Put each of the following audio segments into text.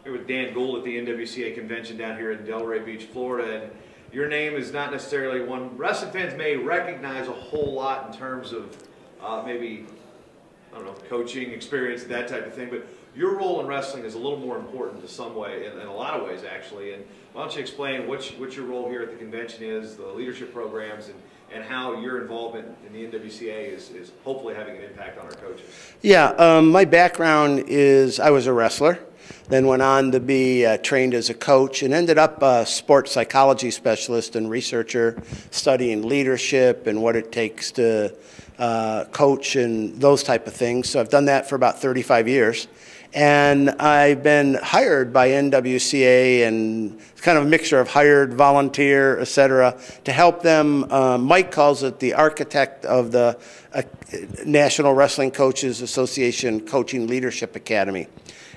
Here with Dan Gould at the NWCA convention down here in Delray Beach, Florida. And your name is not necessarily one wrestling fans may recognize a whole lot in terms of maybe, I don't know, coaching, experience, that type of thing. But your role in wrestling is a little more important in some way, in a lot of ways actually. And why don't you explain what your role here at the convention is, the leadership programs, and how your involvement in the NWCA is hopefully having an impact on our coaches. Yeah, my background is I was a wrestler, then went on to be trained as a coach, and ended up a sports psychology specialist and researcher studying leadership and what it takes to coach and those type of things. So I've done that for about 35 years. And I've been hired by NWCA, and it's kind of a mixture of hired, volunteer, etc., to help them. Mike calls it the architect of the National Wrestling Coaches Association Coaching Leadership Academy.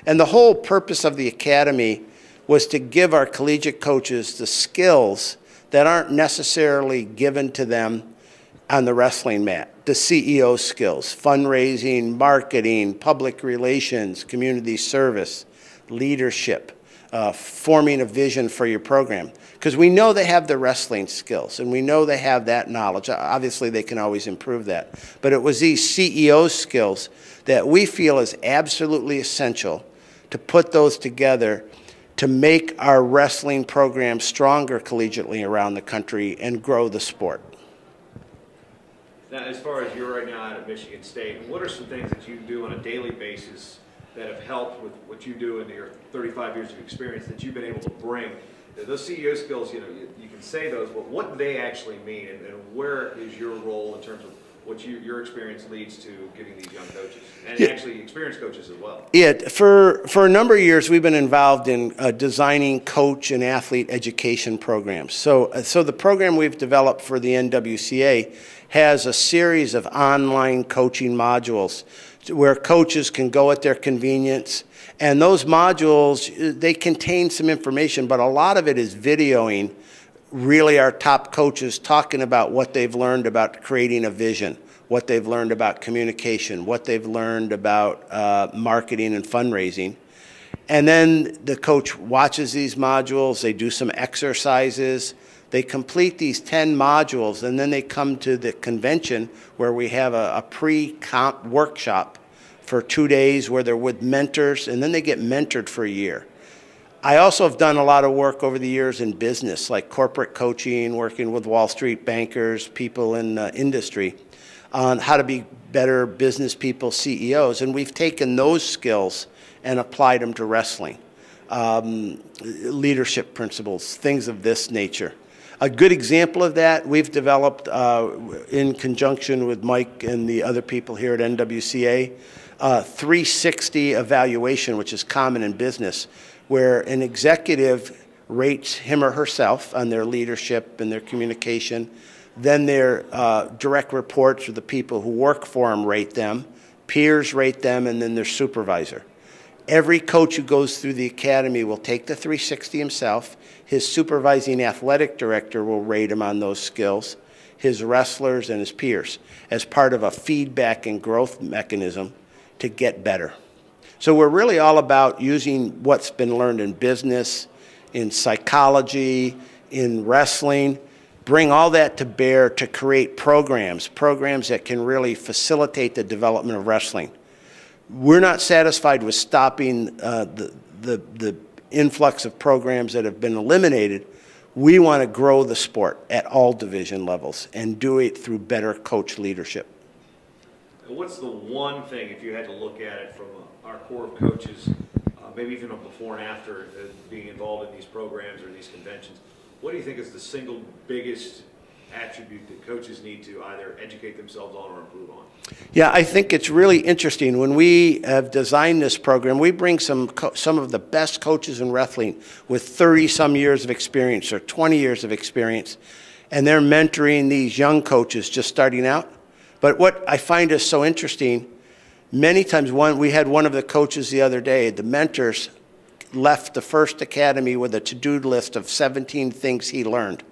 And the whole purpose of the academy was to give our collegiate coaches the skills that aren't necessarily given to them on the wrestling mat. The CEO skills, fundraising, marketing, public relations, community service, leadership, forming a vision for your program. Because we know they have the wrestling skills, and we know they have that knowledge. Obviously, they can always improve that. But it was these CEO skills that we feel is absolutely essential to put those together to make our wrestling program stronger collegiately around the country and grow the sport. Now, as far as you're right now out at Michigan State, what are some things that you do on a daily basis that have helped with what you do in your 35 years of experience that you've been able to bring? Those CEO skills, you know, you can say those, but what do they actually mean, and where is your role in terms of what your experience leads to getting these young coaches, and actually experienced coaches as well? Yeah, for a number of years we've been involved in designing coach and athlete education programs. So the program we've developed for the NWCA has a series of online coaching modules where coaches can go at their convenience. And those modules, they contain some information, but a lot of it is videoing really our top coaches talking about what they've learned about creating a vision, what they've learned about communication, what they've learned about marketing and fundraising. And then the coach watches these modules, they do some exercises, they complete these 10 modules, and then they come to the convention where we have a pre-comp workshop for 2 days where they're with mentors, and then they get mentored for a year. I also have done a lot of work over the years in business, like corporate coaching, working with Wall Street bankers, people in the industry, on how to be better business people, CEOs. And we've taken those skills and applied them to wrestling, leadership principles, things of this nature. A good example of that, we've developed in conjunction with Mike and the other people here at NWCA, 360 evaluation, which is common in business, where an executive rates him or herself on their leadership and their communication. Then their direct reports or the people who work for them rate them, peers rate them, and then their supervisor. Every coach who goes through the academy will take the 360 himself. His supervising athletic director will rate him on those skills, his wrestlers and his peers, as part of a feedback and growth mechanism to get better. So we're really all about using what's been learned in business, in psychology, in wrestling, bring all that to bear to create programs that can really facilitate the development of wrestling. We're not satisfied with stopping the influx of programs that have been eliminated. We want to grow the sport at all division levels and do it through better coach leadership. What's the one thing, if you had to look at it from our core of coaches, maybe even before and after being involved in these programs or these conventions, what do you think is the single biggest attribute that coaches need to either educate themselves on or improve on? Yeah, I think it's really interesting. When we have designed this program, we bring some of the best coaches in wrestling with 30-some years of experience or 20 years of experience, and they're mentoring these young coaches just starting out. But what I find is so interesting, many times we had one of the coaches the other day, the mentors left the first academy with a to-do list of 17 things he learned.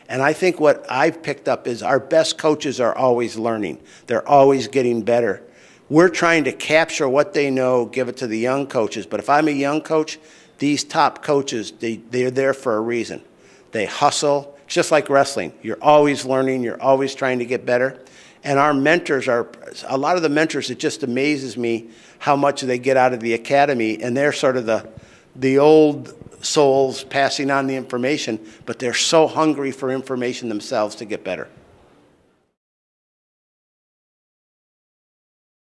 And I think what I've picked up is our best coaches are always learning. They're always getting better. We're trying to capture what they know, give it to the young coaches. But if I'm a young coach, these top coaches, they're there for a reason. They hustle, just like wrestling. You're always learning, you're always trying to get better. And our mentors are, a lot of the mentors, it just amazes me how much they get out of the academy, and they're sort of the old souls passing on the information, but they're so hungry for information themselves to get better.